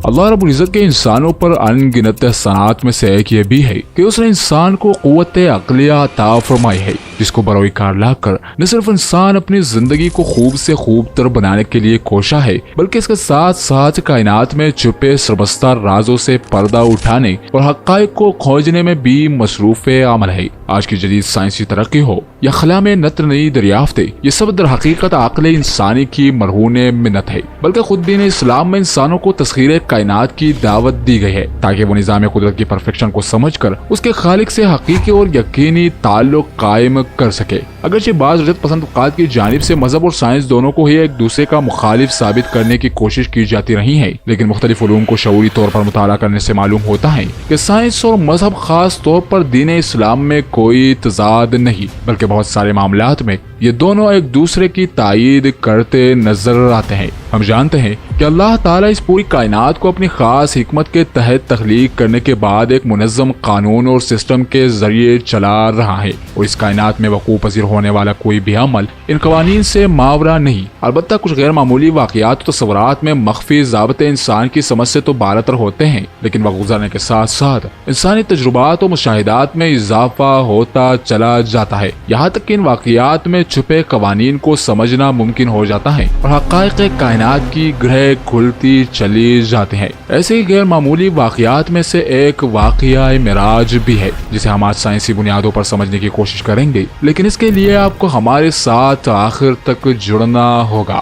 اللہ رب العزت کے انسانوں پر ان گنت احسانات میں سے ایک یہ بھی ہے کہ اس نے انسان کو قوت عقلیہ عطا فرمائی ہے، جس کو بروئے کار لا کر نہ صرف انسان اپنی زندگی کو خوب سے خوب تر بنانے کے لیے کوشاں ہے، بلکہ اس کے ساتھ ساتھ کائنات میں چھپے سربستہ رازوں سے پردہ اٹھانے اور حقائق کو کھوجنے میں بھی مصروف عمل ہے۔ آج کی جدید سائنسی ترقی ہو یا خلا میں نت نئی دریافتیں، یہ سب در حقیقت عقل انسانی کی مرہون منت ہے، بلکہ خود دین اسلام میں انسانوں کو تسخیر کائنات کی دعوت دی گئی ہے تاکہ وہ نظام قدرت کی پرفیکشن کو سمجھ کر اس کے خالق سے حقیقی اور یقینی تعلق قائم کر سکے۔ اگرچہ بعض رجت پسند طبقات کی جانب سے مذہب اور سائنس دونوں کو ہی ایک دوسرے کا مخالف ثابت کرنے کی کوشش کی جاتی رہی ہے، لیکن مختلف علوم کو شعوری طور پر مطالعہ کرنے سے معلوم ہوتا ہے کہ سائنس اور مذہب، خاص طور پر دین اسلام میں کوئی تضاد نہیں، بلکہ بہت سارے معاملات میں یہ دونوں ایک دوسرے کی تائید کرتے نظر آتے ہیں۔ ہم جانتے ہیں کہ اللہ تعالیٰ اس پوری کائنات کو اپنی خاص حکمت کے تحت تخلیق کرنے کے بعد ایک منظم قانون اور سسٹم کے ذریعے چلا رہا ہے، اور اس کائنات میں وقوع پذیر ہونے والا کوئی بھی عمل ان قوانین سے ماورا نہیں۔ البتہ کچھ غیر معمولی واقعات و تصورات میں مخفی ضابطے انسان کی سمجھ سے تو بالاتر ہوتے ہیں، لیکن وقت گزرنے کے ساتھ ساتھ انسانی تجربات و مشاہدات میں اضافہ ہوتا چلا جاتا ہے، یہاں تک کہ ان واقعات میں چھپے قوانین کو سمجھنا ممکن ہو جاتا ہے اور حقائق کائنات کی گرہ کھلتی چلی جاتی ہیں۔ ایسے ہی غیر معمولی واقعات میں سے ایک واقعہ معراج بھی ہے، جسے ہم آج سائنسی بنیادوں پر سمجھنے کی کوشش کریں گے، لیکن اس کے لیے آپ کو ہمارے ساتھ آخر تک جڑنا ہوگا۔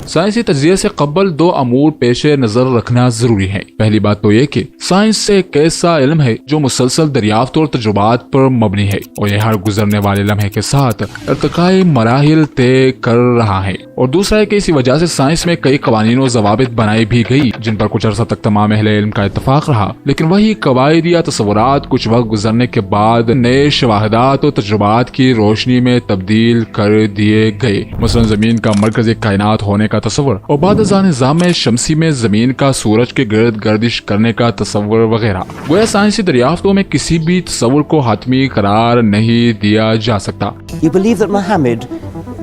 سائنسی تجزیے سے قبل دو امور پیش نظر رکھنا ضروری ہے۔ پہلی بات تو یہ کہ سائنس ایک ایسا علم ہے جو مسلسل دریافت اور تجربات پر مبنی ہے، اور یہ ہر گزرنے والے لمحے کے ساتھ ارتقائی مراحل طے کر رہا ہے۔ اور دوسرا ہے کہ اسی وجہ سے سائنس میں کئی قوانین و ضوابط بنائی بھی گئی جن پر کچھ عرصہ تک تمام اہل علم کا اتفاق رہا، لیکن وہی قواعد یا تصورات کچھ وقت گزرنے کے بعد نئے شواہدات و تجربات کی روشنی میں تبدیل کر دیے گئے۔ مثلا زمین کا مرکز ایک کائنات ہونے کا تصور، اور بعد ازاں نظام شمسی میں زمین کا سورج کے گرد گردش کرنے کا تصور وغیرہ۔ گویا سائنسی دریافتوں میں کسی بھی تصور کو حتمی قرار نہیں دیا جا سکتا۔ You believe that Muhammad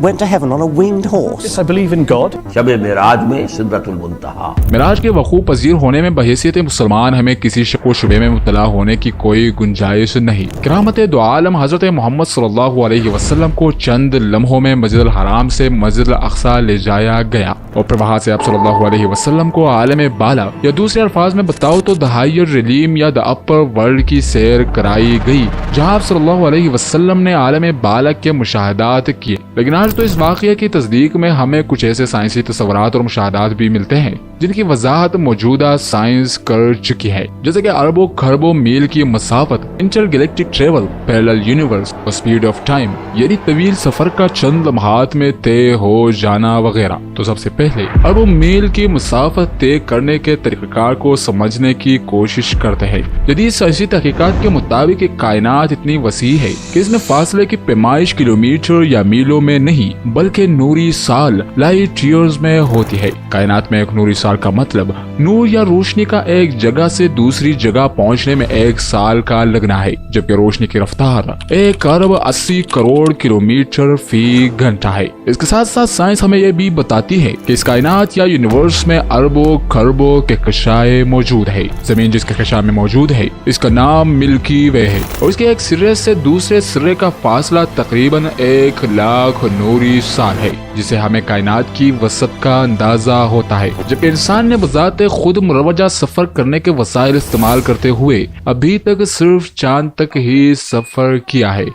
went to heaven on a winged horse? Yes, I believe in God. شب معراج میں سدرۃ المنتہا، معراج کے وقوع پذیر ہونے میں بحیثیت مسلمان ہمیں کسی شک و شبے میں مبتلا ہونے کی کوئی گنجائش نہیں۔ کرامت دو عالم حضرت محمد صلی اللہ علیہ وسلم کو چند لمحوں میں مسجد الحرام سے مسجد الاقصی لے جایا گیا، اور پھر وہاں سے آپ صلی اللہ علیہ وسلم کو عالم بالا، یا دوسرے الفاظ میں بتاؤ تو the higher realm یا the upper world کی سیر کرائی گئی، جہاں آپ صلی اللہ علیہ وسلم نے عالم بالا کے مشاہدات کیے۔ لیکن آج تو اس واقعے کی تصدیق میں ہمیں کچھ ایسے سائنسی تصورات اور مشاہدات بھی ملتے ہیں جن کی وضاحت موجودہ سائنس کر چکی ہے، جیسے کہ اربوں کھربوں میل کی مسافت، intergalactic travel, parallel universe اور سپیڈ آف ٹائم، یعنی طویل سفر کا چند لمحات میں طے ہو جانا وغیرہ۔ تو سب سے پہلے اربوں میل کی مسافت طے کرنے کے طریقہ کار کو سمجھنے کی کوشش کرتے ہیں۔ جدید سائنسی تحقیقات کے مطابق یہ کائنات اتنی وسیع ہے کہ اس میں فاصلے کی پیمائش کلومیٹر یا میلوں میں نہیں بلکہ نوری سال، لائٹ ایئرز میں ہوتی ہے۔ کائنات میں ایک نوری سال کا مطلب نور یا روشنی کا ایک جگہ سے دوسری جگہ پہنچنے میں ایک سال کا لگنا ہے، جبکہ روشنی کی رفتار 1 ارب 80 کروڑ کلومیٹر فی گھنٹہ ہے۔ اس کے ساتھ ساتھ سائنس ہمیں یہ بھی بتاتی ہے کہ اس کائنات یا یونیورس میں اربوں کھربوں کہکشائیں موجود ہے۔ زمین جس کہکشاں میں موجود ہے اس کا نام ملکی وے ہے، اور اس کے ایک سرے سے دوسرے سرے کا فاصلہ تقریباً 1 لاکھ نوری سال ہے، جسے ہمیں کائنات کی وسعت کا اندازہ ہوتا ہے۔ جبکہ انسان نے بذات خود مروجہ سفر کرنے کے وسائل استعمال کرتے ہوئے ابھی تک صرف چاند تک ہی سفر کیا ہے۔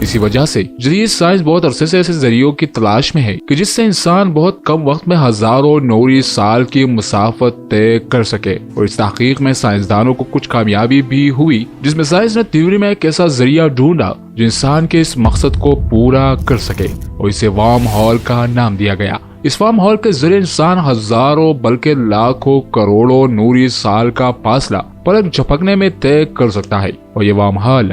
اسی وجہ سے جدید سائنس بہت عرصے سے ایسے ذریعوں کی تلاش میں ہے کہ جس سے انسان بہت کم وقت میں ہزاروں نوری سال کی مسافت طے کر سکے، اور اس تحقیق میں سائنسدانوں کو کچھ کامیابی بھی ہوئی، جس میں سائنس نے تھیوری میں ایک ایسا ذریعہ ڈھونڈا جو انسان کے اس مقصد کو پورا کر سکے، اور اسے وارم ہول کا نام دیا گیا۔ اس وارم ہول کے ذریعے انسان ہزاروں بلکہ لاکھوں کروڑوں نوری سال کا فاصلہ پلک جھپکنے میں طے کر سکتا ہے، اور یہ وارم ہول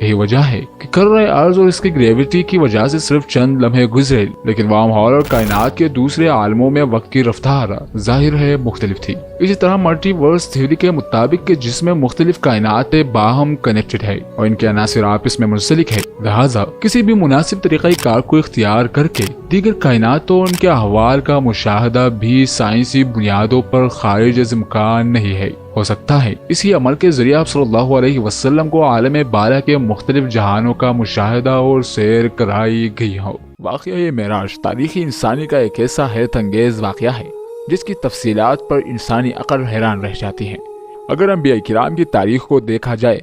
یہی وجہ ہے کہ کرۂ ارض اور اس کی گریویٹی کی وجہ سے صرف چند لمحے گزرے، لیکن ورم ہول اور کائنات کے دوسرے عالموں میں وقت کی رفتار ظاہر ہے مختلف تھی۔ اسی طرح ملٹی ورس تھیوری کے مطابق کہ جس میں مختلف کائنات باہم کنیکٹڈ ہے اور ان کے عناصر آپس میں منسلک ہے، لہٰذا کسی بھی مناسب طریقہ کار کو اختیار کر کے دیگر کائنات اور ان کے احوال کا مشاہدہ بھی سائنسی بنیادوں پر خارج از امکان نہیں ہے۔ ہو سکتا ہے اسی عمل کے ذریعے آپ صلی اللہ علیہ وسلم کو عالم بالا کے مختلف جہانوں کا مشاہدہ اور سیر کرائی گئی ہو۔ واقعہ معراج تاریخی انسانی کا ایک ایسا حیرت انگیز واقعہ ہے جس کی تفصیلات پر انسانی عقل حیران رہ جاتی ہے۔ اگر انبیاء کرام کی تاریخ کو دیکھا جائے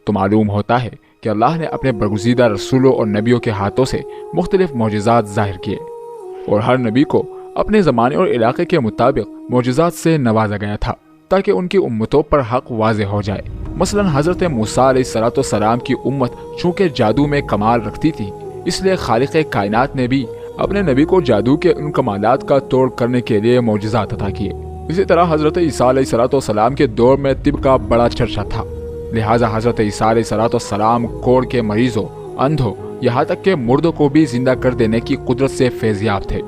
تو معلوم ہوتا ہے کہ اللہ نے اپنے برگزیدہ رسولوں اور نبیوں کے ہاتھوں سے مختلف معجزات ظاہر کیے، اور ہر نبی کو اپنے زمانے اور علاقے کے مطابق معجزات سے نوازا گیا تھا تاکہ ان کی امتوں پر حق واضح ہو جائے۔ مثلا حضرت موسیٰ علیہ السلام کی امت چونکہ جادو میں کمال رکھتی تھی، اس لیے خالق کائنات نے بھی اپنے نبی کو جادو کے ان کمالات کا توڑ کرنے کے لیے معجزات عطا کیے۔ اسی طرح حضرت عیسیٰ علیہ السلام کے دور میں طب کا بڑا چرچا تھا، لہٰذا حضرت عیسیٰ علیہ السلام کوڑ کے مریضوں، اندھوں، یہاں تک کہ مردوں کو بھی زندہ کر دینے کی قدرت سے فیضیاب تھے۔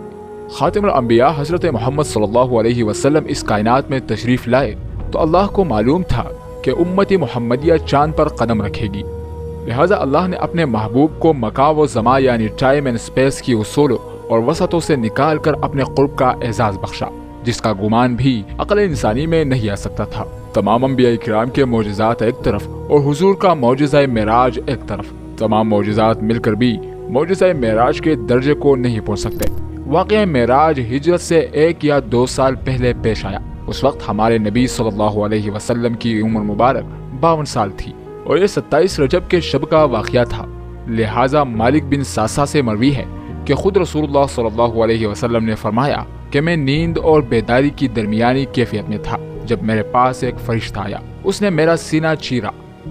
خاتم الانبیاء حضرت محمد صلی اللہ علیہ وسلم اس کائنات میں تشریف لائے تو اللہ کو معلوم تھا کہ امت محمدیہ چاند پر قدم رکھے گی، لہٰذا اللہ نے اپنے محبوب کو مکان و زمان یعنی ٹائم اینڈ اسپیس کی اصولوں اور وسعتوں سے نکال کر اپنے قرب کا اعزاز بخشا، جس کا گمان بھی عقل انسانی میں نہیں آ سکتا تھا۔ تمام انبیاء کرام کے معجزات ایک طرف اور حضور کا معجزہ معراج ایک طرف، تمام معجزات مل کر بھی معجزہ معراج کے درجے کو نہیں پہنچ سکتے۔ واقعہ معراج ہجرت سے 1 یا 2 سال پہلے پیش آیا۔ اس وقت ہمارے نبی صلی اللہ علیہ وسلم کی عمر مبارک 52 سال تھی، اور یہ 27 رجب کے شب کا واقعہ تھا۔ لہٰذا مالک بن ساسا سے مروی ہے کہ خود رسول اللہ صلی اللہ علیہ وسلم نے فرمایا کہ میں نیند اور بیداری کی درمیانی کیفیت میں تھا جب میرے پاس ایک فرشتہ آیا۔ اس نے میرا سینہ چیرا،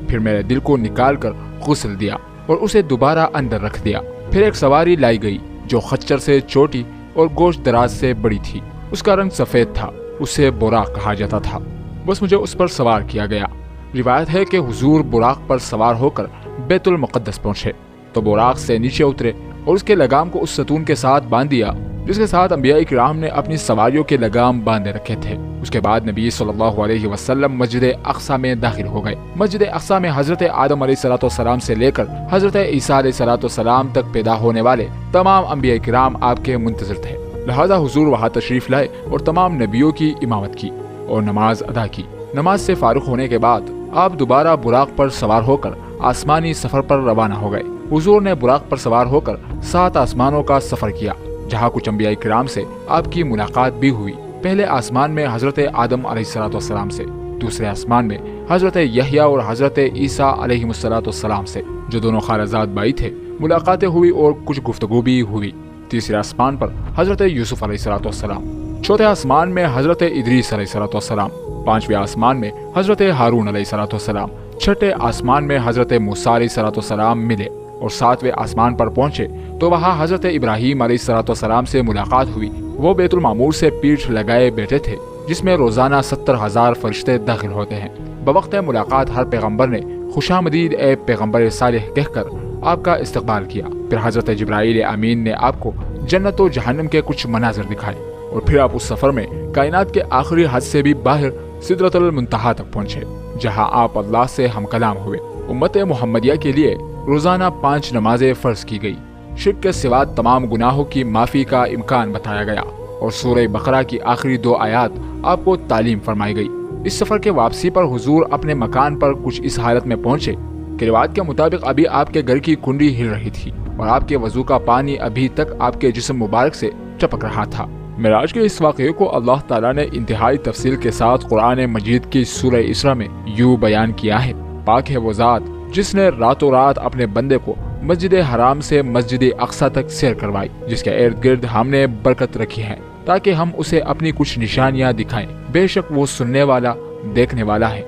پھر میرے دل کو نکال کر غسل دیا اور اسے دوبارہ اندر رکھ دیا۔ پھر ایک سواری لائی گئی جو خچر سے چھوٹی اور گوشت دراز سے بڑی تھی، اس کا رنگ سفید تھا، اسے براق کہا جاتا تھا۔ بس مجھے اس پر سوار کیا گیا۔ روایت ہے کہ حضور براق پر سوار ہو کر بیت المقدس پہنچے تو براق سے نیچے اترے اور اس کے لگام کو اس ستون کے ساتھ باندھ دیا جس کے ساتھ انبیاء کرام نے اپنی سواریوں کے لگام باندھے رکھے تھے۔ اس کے بعد نبی صلی اللہ علیہ وسلم مسجد اقصی میں داخل ہو گئے۔ مسجد اقصی میں حضرت آدم علیہ السلام سے لے کر حضرت عیسیٰ علیہ السلام تک پیدا ہونے والے تمام انبیاء کرام آپ کے منتظر تھے، لہذا حضور وہاں تشریف لائے اور تمام نبیوں کی امامت کی اور نماز ادا کی۔ نماز سے فارغ ہونے کے بعد آپ دوبارہ براق پر سوار ہو کر آسمانی سفر پر روانہ ہو گئے۔ حضور نے براق پر سوار ہو کر 7 آسمانوں کا سفر کیا، جہاں کچھ انبیاء کرام سے آپ کی ملاقات بھی ہوئی۔ پہلے آسمان میں حضرت آدم علیہ السلام سے، دوسرے آسمان میں حضرت یحییٰ اور حضرت عیسیٰ علیہ السلام سے، جو دونوں خالزاد بھائی تھے، ملاقاتیں ہوئی اور کچھ گفتگو بھی ہوئی۔ تیسرے آسمان پر حضرت یوسف علیہ السلام، چوتھے آسمان میں حضرت ادریس علیہ السلام، پانچویں آسمان میں حضرت ہارون علیہ السلام، چھٹے آسمان میں حضرت موسیٰ علیہ السلام ملے اور 7ویں آسمان پر پہنچے تو وہاں حضرت ابراہیم علیہ السلام سے ملاقات ہوئی۔ وہ بیت المعمور سے پیٹھ لگائے بیٹھے تھے جس میں روزانہ 70,000 فرشتے داخل ہوتے ہیں۔ بوقت ملاقات ہر پیغمبر نے خوشامدید اے پیغمبر صالح کہہ کر آپ کا استقبال کیا۔ پھر حضرت جبرائیل امین نے آپ کو جنت و جہنم کے کچھ مناظر دکھائے اور پھر آپ اس سفر میں کائنات کے آخری حد سے بھی باہر سدرۃ المنتہا تک پہنچے، جہاں آپ اللہ سے ہم کلام ہوئے۔ امت محمدیہ کے لیے روزانہ 5 نمازیں فرض کی گئی، شرک کے سوا تمام گناہوں کی معافی کا امکان بتایا گیا اور سورہ بقرہ کی آخری 2 آیات آپ کو تعلیم فرمائی گئی۔ اس سفر کے واپسی پر حضور اپنے مکان پر کچھ اس حالت میں پہنچے کہ روایت کے مطابق ابھی آپ کے گھر کی کنڈی ہل رہی تھی اور آپ کے وضو کا پانی ابھی تک آپ کے جسم مبارک سے ٹپک رہا تھا۔ معراج کے اس واقعے کو اللہ تعالیٰ نے انتہائی تفصیل کے ساتھ قرآن مجید کی سورہ اسراء میں یوں بیان کیا ہے: پاک ہے وہ ذات جس نے راتوں رات اپنے بندے کو مسجد حرام سے مسجد اقصی تک سیر کروائی، جس کے ارد گرد ہم نے برکت رکھی ہے تاکہ ہم اسے اپنی کچھ نشانیاں دکھائیں، بے شک وہ سننے والا دیکھنے والا ہے۔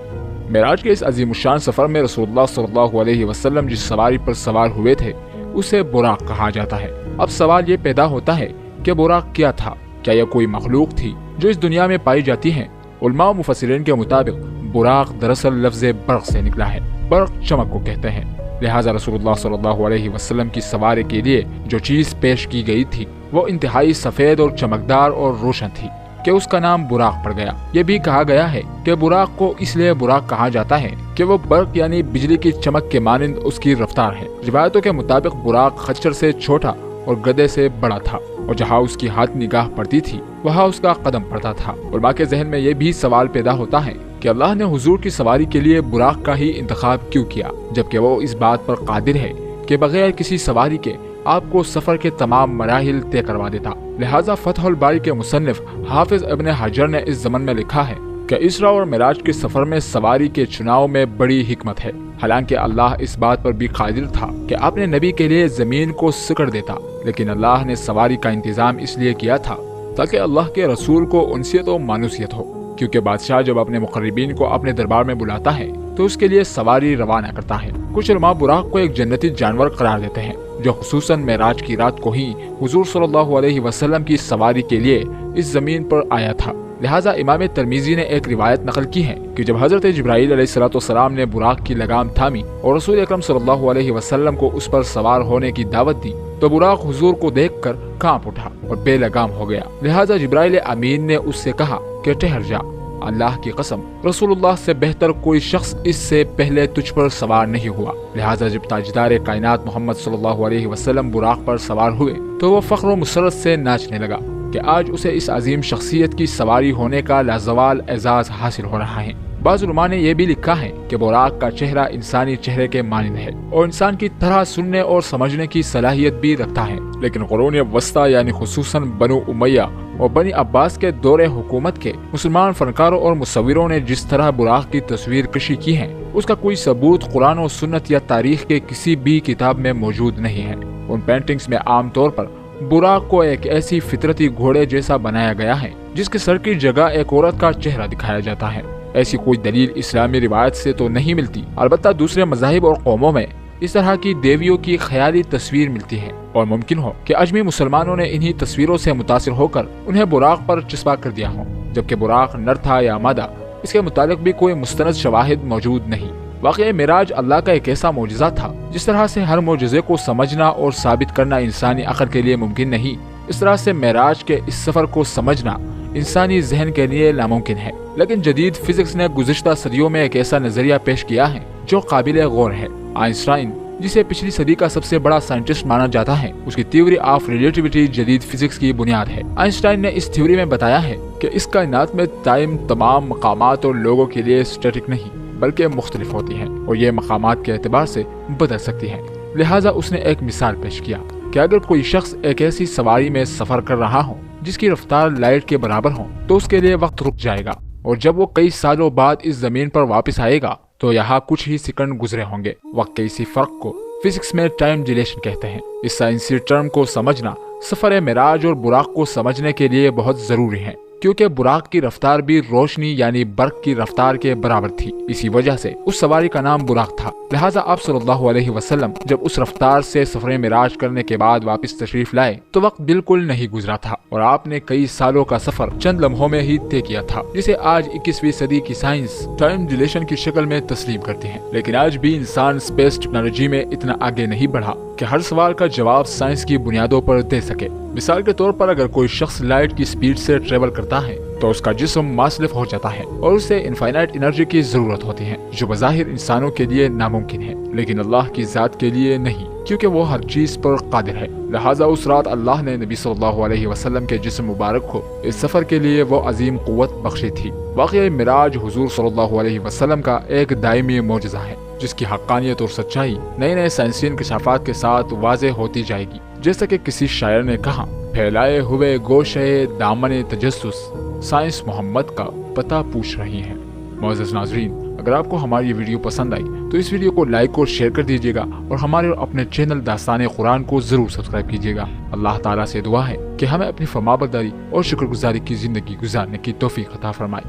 معراج کے اس عظیم الشان سفر میں رسول اللہ صلی اللہ علیہ وسلم جس سواری پر سوار ہوئے تھے اسے براق کہا جاتا ہے۔ اب سوال یہ پیدا ہوتا ہے کہ براق کیا تھا؟ کیا یہ کوئی مخلوق تھی جو اس دنیا میں پائی جاتی ہیں؟ علماء و مفسرین کے مطابق براق دراصل لفظ برق سے نکلا ہے۔ برق چمک کو کہتے ہیں، لہٰذا رسول اللہ صلی اللہ علیہ وسلم کی سواری کے لیے جو چیز پیش کی گئی تھی وہ انتہائی سفید اور چمکدار اور روشن تھی کہ اس کا نام براق پڑ گیا۔ یہ بھی کہا گیا ہے کہ براق کو اس لیے براق کہا جاتا ہے کہ وہ برق یعنی بجلی کی چمک کے مانند اس کی رفتار ہے۔ روایتوں کے مطابق براق خچر سے چھوٹا اور گدھے سے بڑا تھا، اور جہاں اس کی ہاتھ نگاہ پڑتی تھی وہاں اس کا قدم پڑتا تھا۔ علماء کے ذہن میں یہ بھی سوال پیدا ہوتا ہے کہ اللہ نے حضور کی سواری کے لیے براق کا ہی انتخاب کیوں کیا، جبکہ وہ اس بات پر قادر ہے کہ بغیر کسی سواری کے آپ کو سفر کے تمام مراحل طے کروا دیتا۔ لہٰذا فتح الباری کے مصنف حافظ ابن حجر نے اس ضمن میں لکھا ہے کہ اسراء اور معراج کے سفر میں سواری کے چناؤ میں بڑی حکمت ہے، حالانکہ اللہ اس بات پر بھی قادر تھا کہ اپنے نبی کے لیے زمین کو سکڑ دیتا، لیکن اللہ نے سواری کا انتظام اس لیے کیا تھا تاکہ اللہ کے رسول کو انسیت و مانوسیت ہو، کیونکہ بادشاہ جب اپنے مقربین کو اپنے دربار میں بلاتا ہے تو اس کے لیے سواری روانہ کرتا ہے۔ کچھ علماء براق کو ایک جنتی جانور قرار دیتے ہیں جو خصوصاً معراج کی رات کو ہی حضور صلی اللہ علیہ وسلم کی سواری کے لیے اس زمین پر آیا تھا۔ لہٰذا امام ترمذی نے ایک روایت نقل کی ہے کہ جب حضرت جبرائیل علیہ السلام نے براق کی لگام تھامی اور رسول اکرم صلی اللہ علیہ وسلم کو اس پر سوار ہونے کی دعوت دی تو براق حضور کو دیکھ کر کانپ اٹھا اور بے لگام ہو گیا۔ لہٰذا جبرائیل امین نے اس سے کہا کہ ٹھہر جا، اللہ کی قسم رسول اللہ سے بہتر کوئی شخص اس سے پہلے تجھ پر سوار نہیں ہوا۔ لہٰذا جب تاجدار کائنات محمد صلی اللہ علیہ وسلم براق پر سوار ہوئے تو وہ فخر و مسرت سے ناچنے لگا کہ آج اسے اس عظیم شخصیت کی سواری ہونے کا لازوال اعزاز حاصل ہو رہا ہے۔ بعض علماء نے یہ بھی لکھا ہے کہ براق کا چہرہ انسانی چہرے کے مانند ہے اور انسان کی طرح سننے اور سمجھنے کی صلاحیت بھی رکھتا ہے، لیکن قرون وسطیٰ یعنی خصوصاً بنو امیہ اور بنی عباس کے دور حکومت کے مسلمان فنکاروں اور مصوروں نے جس طرح براق کی تصویر کشی کی ہے اس کا کوئی ثبوت قرآن و سنت یا تاریخ کے کسی بھی کتاب میں موجود نہیں ہے۔ ان پینٹنگز میں عام طور پر براق کو ایک ایسی فطرتی گھوڑے جیسا بنایا گیا ہے جس کے سر کی جگہ ایک عورت کا چہرہ دکھایا جاتا ہے۔ ایسی کوئی دلیل اسلامی روایت سے تو نہیں ملتی، البتہ دوسرے مذاہب اور قوموں میں اس طرح کی دیویوں کی خیالی تصویر ملتی ہے، اور ممکن ہو کہ اجمی مسلمانوں نے انہی تصویروں سے متاثر ہو کر انہیں براق پر چسپاں کر دیا ہو، جبکہ براق نر تھا یا مادہ اس کے متعلق بھی کوئی مستند شواہد موجود نہیں۔ واقعہ معراج اللہ کا ایک ایسا معجزہ تھا جس طرح سے ہر معجزے کو سمجھنا اور ثابت کرنا انسانی عقل کے لیے ممکن نہیں، اس طرح سے معراج کے اس سفر کو سمجھنا انسانی ذہن کے لیے ناممکن ہے۔ لیکن جدید فزکس نے گزشتہ صدیوں میں ایک ایسا نظریہ پیش کیا ہے جو قابل غور ہے۔ آئنسٹائن، جسے پچھلی صدی کا سب سے بڑا سائنٹسٹ مانا جاتا ہے، اس کی تھیوری آف ریلیٹیوٹی جدید فزکس کی بنیاد ہے۔ آئنسٹائن نے اس تھیوری میں بتایا ہے کہ اس کائنات میں ٹائم تمام مقامات اور لوگوں کے لیے اسٹیٹک نہیں بلکہ مختلف ہوتی ہیں، اور یہ مقامات کے اعتبار سے بدل سکتی ہیں۔ لہٰذا اس نے ایک مثال پیش کیا کہ اگر کوئی شخص ایک ایسی سواری میں سفر کر رہا ہو جس کی رفتار لائٹ کے برابر ہو تو اس کے لیے وقت رک جائے گا، اور جب وہ کئی سالوں بعد اس زمین پر واپس آئے گا تو یہاں کچھ ہی سیکنڈ گزرے ہوں گے۔ وقت کے اسی فرق کو فزکس میں ٹائم ڈیلیشن کہتے ہیں۔ اس سائنسی ٹرم کو سمجھنا سفر معراج اور براق کو سمجھنے کے لیے بہت ضروری ہے، کیونکہ براق کی رفتار بھی روشنی یعنی برق کی رفتار کے برابر تھی، اسی وجہ سے اس سواری کا نام براق تھا۔ لہٰذا آپ صلی اللہ علیہ وسلم جب اس رفتار سے سفر معراج کرنے کے بعد واپس تشریف لائے تو وقت بالکل نہیں گزرا تھا، اور آپ نے کئی سالوں کا سفر چند لمحوں میں ہی طے کیا تھا، جسے آج 21ویں صدی کی سائنس ٹائم ڈیلیشن کی شکل میں تسلیم کرتی ہے۔ لیکن آج بھی انسان اسپیس ٹیکنالوجی میں اتنا آگے نہیں بڑھا کہ ہر سوال کا جواب سائنس کی بنیادوں پر دے سکے۔ مثال کے طور پر اگر کوئی شخص لائٹ کی سپیڈ سے ٹریول کرتا ہے تو اس کا جسم ماسلف ہو جاتا ہے اور اسے انفائنائٹ انرجی کی ضرورت ہوتی ہے، جو بظاہر انسانوں کے لیے ناممکن ہے لیکن اللہ کی ذات کے لیے نہیں، کیونکہ وہ ہر چیز پر قادر ہے۔ لہٰذا اس رات اللہ نے نبی صلی اللہ علیہ وسلم کے جسم مبارک کو اس سفر کے لیے وہ عظیم قوت بخشی تھی۔ واقعہ معراج حضور صلی اللہ علیہ وسلم کا ایک دائمی معجزہ ہے جس کی حقانیت اور سچائی نئے نئے سائنسی انکشافات کے ساتھ واضح ہوتی جائے گی۔ جیسا کہ کسی شاعر نے کہا، پھیلائے ہوئے گوشے دامن تجسس، سائنس محمد کا پتہ پوچھ رہی ہے۔ معزز ناظرین، اگر آپ کو ہماری یہ ویڈیو پسند آئی تو اس ویڈیو کو لائک اور شیئر کر دیجیے گا، اور ہمارے اپنے چینل داستان قرآن کو ضرور سبسکرائب کیجیے گا۔ اللہ تعالیٰ سے دعا ہے کہ ہمیں اپنی فرمانبرداری اور شکر گزاری کی زندگی گزارنے کی توفیق عطا فرمائے۔